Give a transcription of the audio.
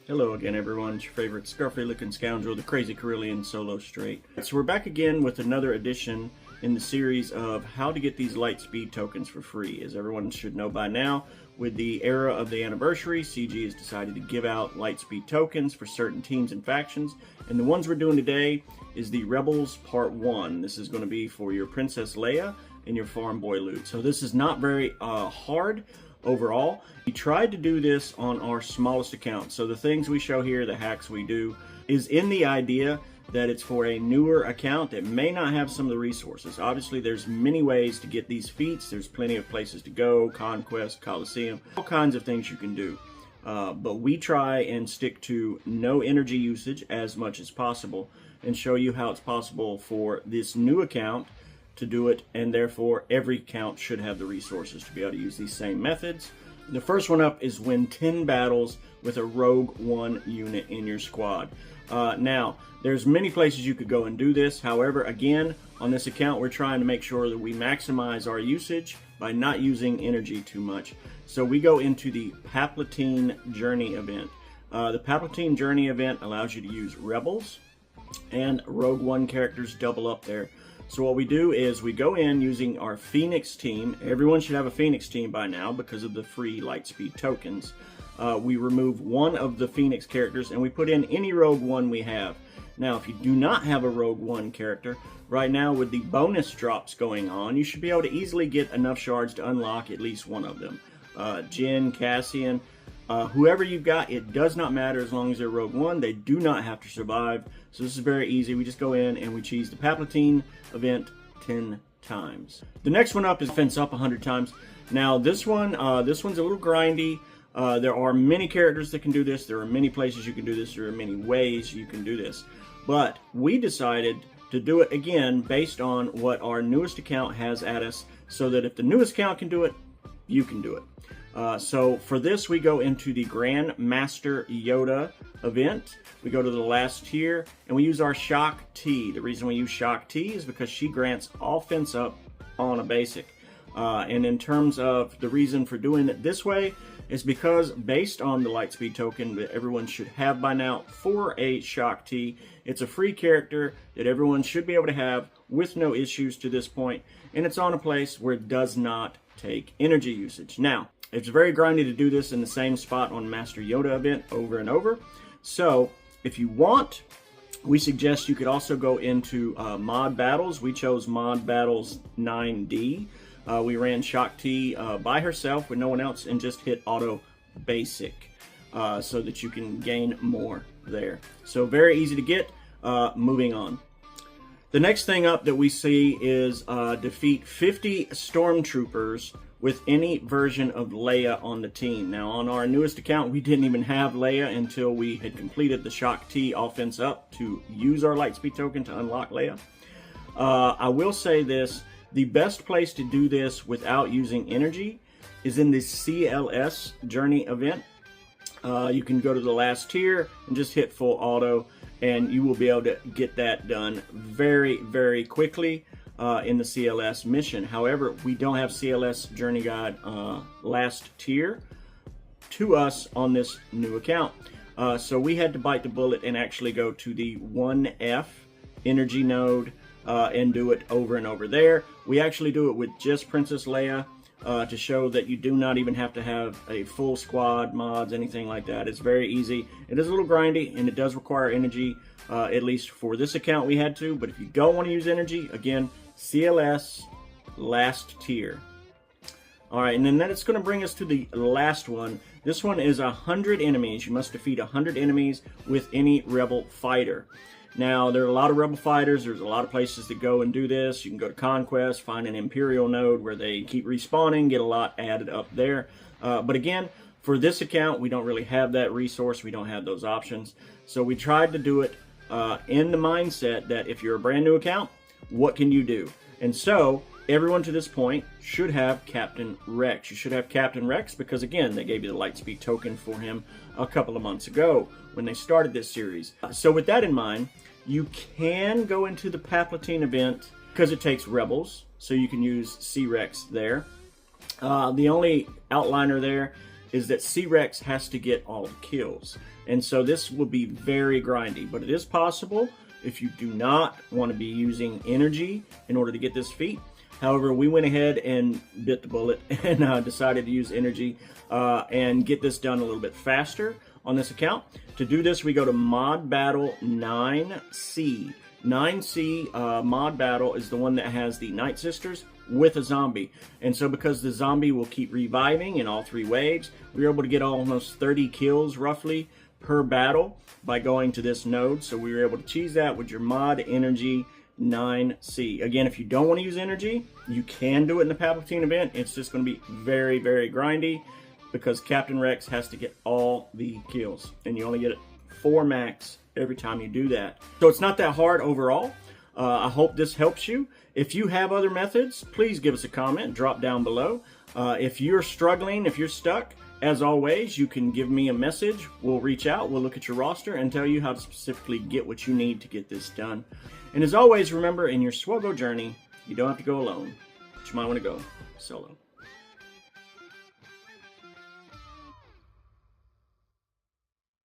Hello again, everyone. It's your favorite scruffy-looking scoundrel, the Crazy Carillion Solo Straight. So we're back again with another edition in the series of how to get these Lightspeed tokens for free. As everyone should know by now, with the era of the anniversary, CG has decided to give out Lightspeed tokens for certain teams and factions. And the ones we're doing today is the Rebels Part 1. This is going to be for your Princess Leia and your Farmboy loot. So this is not very hard overall. We tried to do this on our smallest account. So the things we show here, the hacks we do, is in the idea that it's for a newer account that may not have some of the resources. Obviously, there's many ways to get these feats. There's plenty of places to go, Conquest, Coliseum, all kinds of things you can do. But we try and stick to no energy usage as much as possible and show you how it's possible for this new account to do it, and therefore every account should have the resources to be able to use these same methods. The first one up is win 10 battles with a Rogue One unit in your squad. Now, there's many places you could go and do this. However, again, on this account, we're trying to make sure that we maximize our usage by not using energy too much. So we go into the Palpatine Journey event. The Palpatine Journey event allows you to use Rebels and Rogue One characters double up there. So what we do is we go in using our Phoenix team. Everyone should have a Phoenix team by now because of the free Lightspeed tokens. We remove one of the Phoenix characters and we put in any Rogue One we have. Now, if you do not have a Rogue One character, right now with the bonus drops going on, you should be able to easily get enough shards to unlock at least one of them. Jin, Cassian, whoever you've got, it does not matter as long as they're Rogue One. They do not have to survive. So this is very easy. We just go in and we cheese the Palpatine event 10 times. The next one up is Fence Up 100 times. Now this one's a little grindy. There are many characters that can do this. There are many places you can do this. There are many ways you can do this. But we decided to do it again based on what our newest account has at us, so that if the newest account can do it, you can do it. So for this, we go into the Grand Master Yoda event. We go to the last tier and we use our Shock T. The reason we use Shock T is because she grants all fence up on a basic. And in terms of the reason for doing it this way is because based on the Lightspeed token that everyone should have by now for a Shock T, it's a free character that everyone should be able to have with no issues to this point, and it's on a place where it does not take energy usage. Now, it's very grindy to do this in the same spot on Master Yoda event over and over. So if you want, we suggest you could also go into mod battles. We chose mod battles 9D. We ran Shock T by herself with no one else and just hit auto basic so that you can gain more there. So very easy to get. Moving on. The next thing up that we see is defeat 50 stormtroopers with any version of Leia on the team. Now on our newest account, we didn't even have Leia until we had completed the Shock T offense up to use our Lightspeed token to unlock Leia. I will say this, the best place to do this without using energy is in the CLS Journey event. You can go to the last tier and just hit full auto, and you will be able to get that done very, very quickly in the CLS mission. However, we don't have CLS Journey Guide last tier to us on this new account. So we had to bite the bullet and actually go to the 1F energy node and do it over and over there. We actually do it with just Princess Leia to show that you do not even have to have a full squad, mods, anything like that. It's very easy. It is a little grindy and it does require energy, at least for this account we had to, but if you don't want to use energy, again, CLS last tier. Alright, and then that's going to bring us to the last one. This one is 100 enemies. You must defeat 100 enemies with any rebel fighter. Now, there are a lot of rebel fighters. There's a lot of places to go and do this. You can go to Conquest, find an Imperial node where they keep respawning, get a lot added up there. But again, for this account, we don't really have that resource. We don't have those options. So we tried to do it in the mindset that if you're a brand new account, what can you do? And so, everyone to this point should have Captain Rex. You should have Captain Rex because, again, they gave you the Lightspeed token for him a couple of months ago when they started this series. So with that in mind, you can go into the Palpatine event because it takes Rebels, so you can use C-Rex there. The only outliner there is that C-Rex has to get all the kills. And so this will be very grindy, but it is possible if you do not want to be using energy in order to get this feat. However, we went ahead and bit the bullet and decided to use energy and get this done a little bit faster on this account. To do this, we go to Mod Battle 9C. 9C Mod Battle is the one that has the Night Sisters with a zombie. And so because the zombie will keep reviving in all 3 waves, we were able to get almost 30 kills roughly per battle by going to this node. So we were able to cheese that with your mod energy 9C. Again, if you don't want to use energy, you can do it in the Palpatine event. It's just going to be very, very grindy because Captain Rex has to get all the kills. And you only get 4 max every time you do that. So it's not that hard overall. I hope this helps you. If you have other methods, please give us a comment, drop down below. If you're struggling, if you're stuck, as always, you can give me a message. We'll reach out, we'll look at your roster and tell you how to specifically get what you need to get this done. And as always, remember, in your SWGoH journey, you don't have to go alone, but you might want to go solo.